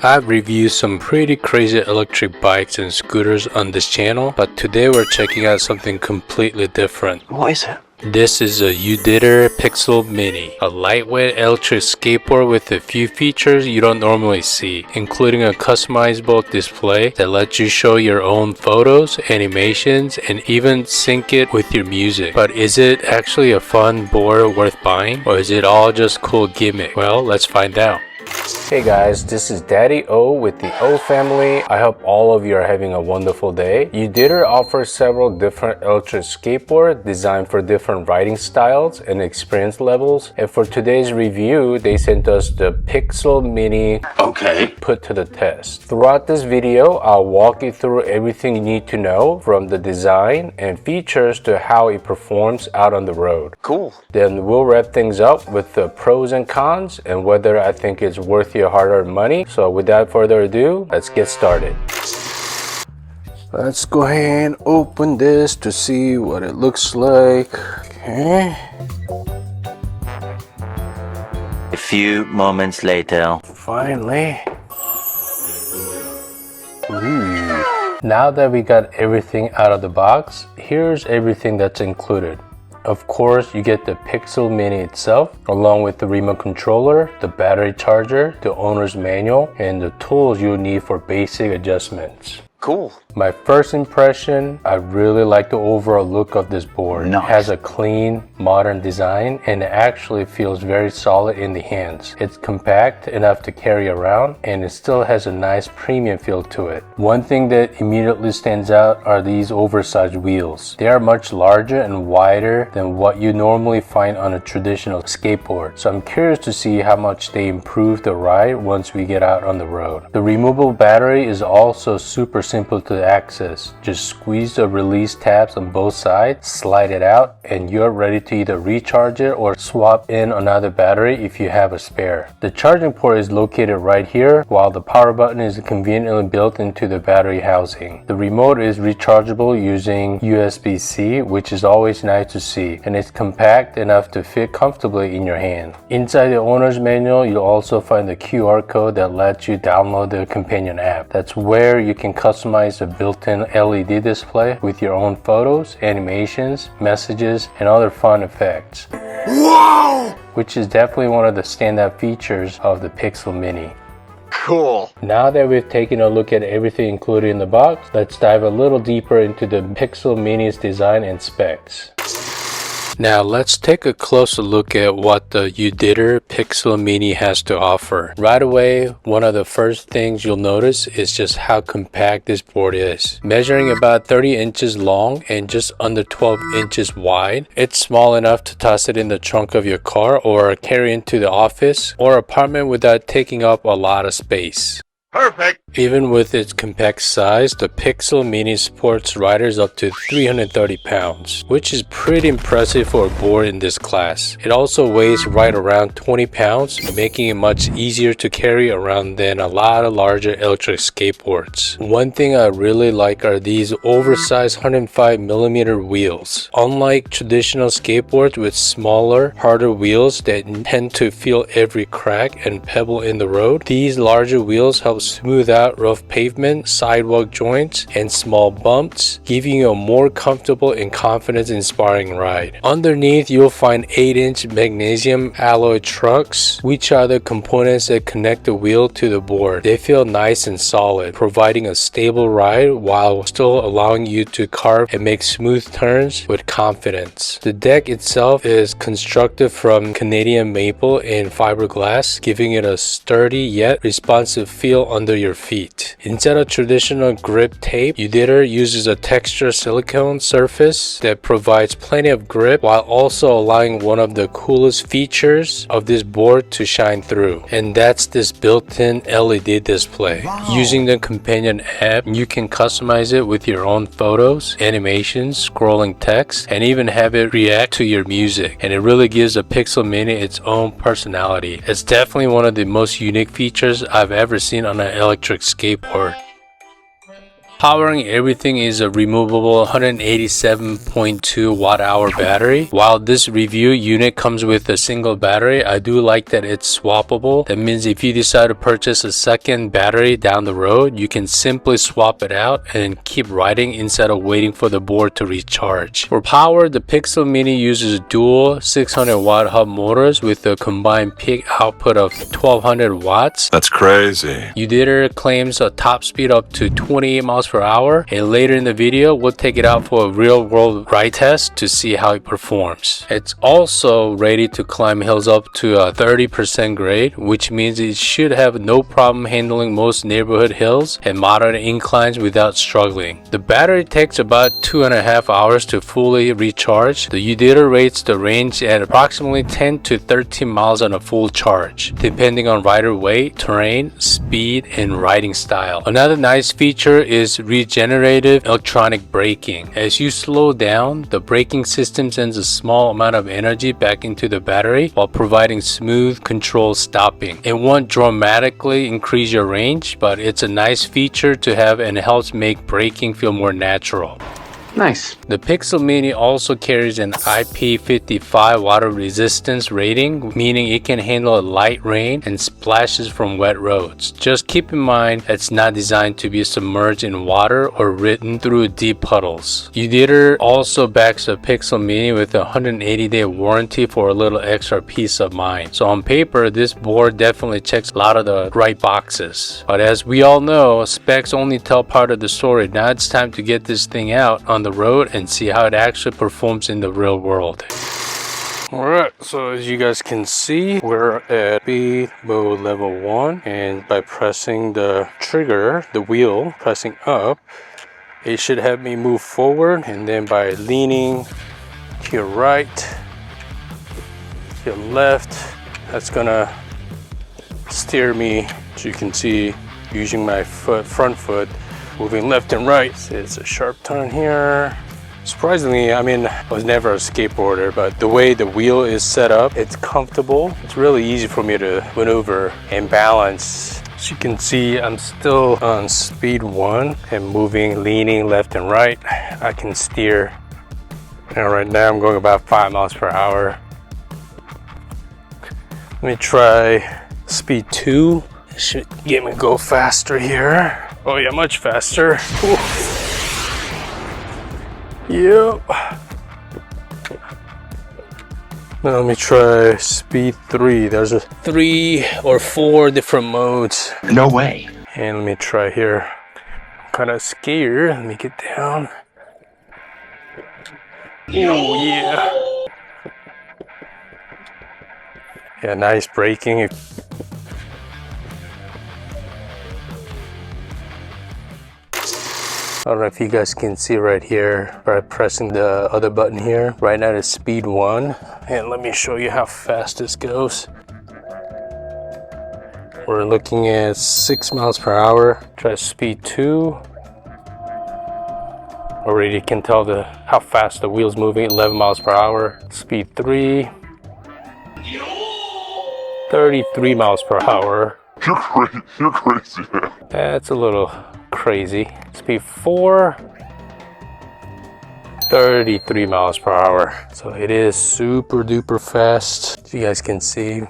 I've reviewed some pretty crazy electric bikes and scooters on this channel, but today we're checking out something completely different. What is it? This is a UDITER Pixel Mini, a lightweight electric skateboard with a few features you don't normally see, including a customizable display that lets you show your own photos, animations, and even sync it with your music. But is it actually a fun board worth buying, or is it all just cool gimmick? Well, let's find out. Hey guys, this is Daddy O with the O family. I hope all of you are having a wonderful day. UDITER offers several different electric skateboards designed for different riding styles and experience levels. And for today's review, they sent us the Pixel Mini put to the test. Throughout this video, I'll walk you through everything you need to know, from the design and features to how it performs out on the road. Cool. Then we'll wrap things up with the pros and cons and whether I think it's worth your hard-earned money. So without further ado, let's get started. Let's go ahead and open this to see what it looks like. Okay. A few moments later. Finally. Ooh. Now that we got everything out of the box, here's everything that's included. Of course, you get the Pixel Mini itself, along with the remote controller, the battery charger, the owner's manual, and the tools you'll need for basic adjustments. Cool. My first impression, I really like the overall look of this board. Nice. It has a clean, modern design, and it actually feels very solid in the hands. It's compact enough to carry around, and it still has a nice premium feel to it. One thing that immediately stands out are these oversized wheels. They are much larger and wider than what you normally find on a traditional skateboard. So I'm curious to see how much they improve the ride once we get out on the road. The removable battery is also super simple to access. Just squeeze the release tabs on both sides, slide it out, and you're ready to either recharge it or swap in another battery if you have a spare. The charging port is located right here, while the power button is conveniently built into the battery housing. The remote is rechargeable using USB-C, which is always nice to see, and it's compact enough to fit comfortably in your hand. Inside the owner's manual, you'll also find the QR code that lets you download the companion app. That's where you can customize a built-in LED display with your own photos, animations, messages, and other fun effects. Wow! Which is definitely one of the standout features of the Pixel Mini. Cool. Now that we've taken a look at everything included in the box, let's dive a little deeper into the Pixel Mini's design and specs. Now let's take a closer look at what the UDITER Pixel Mini has to offer. Right away, one of the first things you'll notice is just how compact this board is. Measuring about 30 inches long and just under 12 inches wide, it's small enough to toss it in the trunk of your car or carry into the office or apartment without taking up a lot of space. Perfect. Even with its compact size, the Pixel Mini supports riders up to 330 pounds, which is pretty impressive for a board in this class. It also weighs right around 20 pounds, making it much easier to carry around than a lot of larger electric skateboards. One thing I really like are these oversized 105mm wheels. Unlike traditional skateboards with smaller, harder wheels that tend to feel every crack and pebble in the road, these larger wheels help smooth out rough pavement, sidewalk joints, and small bumps, giving you a more comfortable and confidence-inspiring ride. Underneath, you'll find 8-inch magnesium alloy trucks, which are the components that connect the wheel to the board. They feel nice and solid, providing a stable ride while still allowing you to carve and make smooth turns with confidence. The deck itself is constructed from Canadian maple and fiberglass, giving it a sturdy yet responsive feel under your feet. Instead of traditional grip tape, UDITER uses a textured silicone surface that provides plenty of grip while also allowing one of the coolest features of this board to shine through, and that's this built-in LED display. Wow. Using the companion app, you can customize it with your own photos, animations, scrolling text, and even have it react to your music, and it really gives the Pixel Mini its own personality. It's definitely one of the most unique features I've ever seen on an electric skateboard. Powering everything is a removable 187.2 watt-hour battery. While this review unit comes with a single battery, I do like that it's swappable. That means if you decide to purchase a second battery down the road, you can simply swap it out and keep riding instead of waiting for the board to recharge. For power, the Pixel Mini uses dual 600 watt hub motors with a combined peak output of 1200 watts. That's crazy. UDITER claims a top speed up to 28 miles per hour, and later in the video we'll take it out for a real world ride test to see how it performs. It's also ready to climb hills up to a 30% grade, which means it should have no problem handling most neighborhood hills and moderate inclines without struggling. The battery takes about 2.5 hours to fully recharge. The UDITER rates the range at approximately 10 to 13 miles on a full charge, depending on rider weight, terrain, speed, and riding style. Another nice feature is regenerative electronic braking. As you slow down, the braking system sends a small amount of energy back into the battery while providing smooth control stopping. It won't dramatically increase your range, but it's a nice feature to have and helps make braking feel more natural. Nice. The Pixel Mini also carries an IP55 water resistance rating, meaning it can handle light rain and splashes from wet roads. Just keep in mind it's not designed to be submerged in water or ridden through deep puddles. UDITER also backs the Pixel Mini with a 180-day warranty for a little extra peace of mind. So on paper, this board definitely checks a lot of the right boxes. But as we all know, specs only tell part of the story. Now it's time to get this thing out on the road and see how it actually performs in the real world. Alright, so as you guys can see, we're at speed mode level 1, and by pressing the trigger, the wheel, pressing up, it should have me move forward, and then by leaning to your right, to your left, that's gonna steer me, as you can see, using my front foot, moving left and right. So it's a sharp turn here. Surprisingly, I mean, I was never a skateboarder, but the way the wheel is set up, it's comfortable. It's really easy for me to maneuver and balance. As you can see, I'm still on speed 1 and moving, leaning left and right. I can steer. And right now I'm going about 5 miles per hour. Let me try speed 2. It should get me go faster here. Oh yeah, much faster. Yep. Now let me try speed 3. There's 3 or 4 different modes. No way. And let me try here. I'm kind of scared. Let me get down. Oh yeah. Yeah, nice braking. I don't know if you guys can see right here by pressing the other button here. Right now it's speed 1, and let me show you how fast this goes. We're looking at 6 miles per hour. Try speed 2. Already you can tell how fast the wheel's moving. 11 miles per hour. Speed 3. 33 miles per hour. You're crazy, man. That's a little crazy. Speed 4, 33 miles per hour. So it is super duper fast, as you guys can see.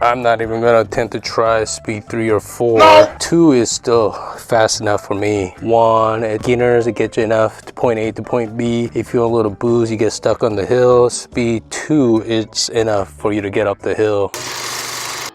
I'm not even gonna attempt to try speed 3 or 4. No! 2 is still fast enough for me. 1 at beginners, it gets you enough to point A to point B. If you want a little boost, you get stuck on the hill. Speed 2 is enough for you to get up the hill.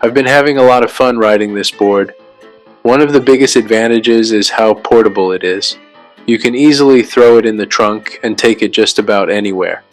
I've been having a lot of fun riding this board. One of the biggest advantages is how portable it is. You can easily throw it in the trunk and take it just about anywhere.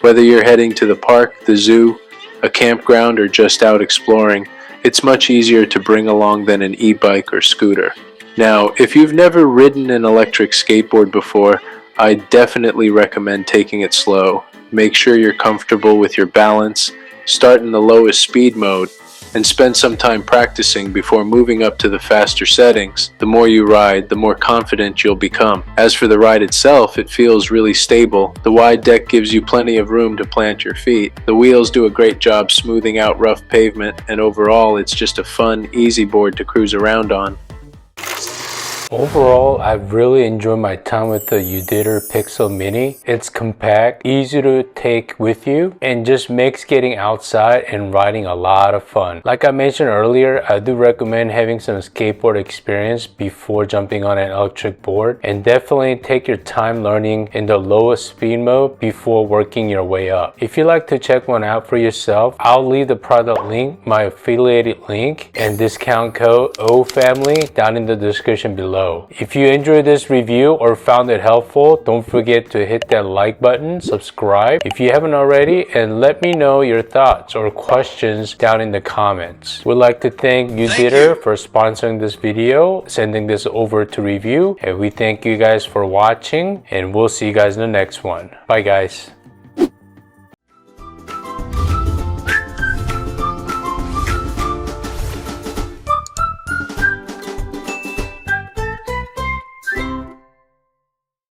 Whether you're heading to the park, the zoo, a campground, or just out exploring, it's much easier to bring along than an e-bike or scooter. Now, if you've never ridden an electric skateboard before, I definitely recommend taking it slow. Make sure you're comfortable with your balance, start in the lowest speed mode, and spend some time practicing before moving up to the faster settings. The more you ride, the more confident you'll become. As for the ride itself, it feels really stable. The wide deck gives you plenty of room to plant your feet. The wheels do a great job smoothing out rough pavement, and overall it's just a fun, easy board to cruise around on. Overall, I've really enjoyed my time with the UDITER Pixel Mini. It's compact, easy to take with you, and just makes getting outside and riding a lot of fun. Like I mentioned earlier, I do recommend having some skateboard experience before jumping on an electric board, and definitely take your time learning in the lowest speed mode before working your way up. If you'd like to check one out for yourself, I'll leave the product link, my affiliated link, and discount code OFAMILY down in the description below. If you enjoyed this review or found it helpful, don't forget to hit that like button, subscribe if you haven't already, and let me know your thoughts or questions down in the comments. We'd like to thank UDITER for sponsoring this video, sending this over to review, and we thank you guys for watching, and we'll see you guys in the next one. Bye guys.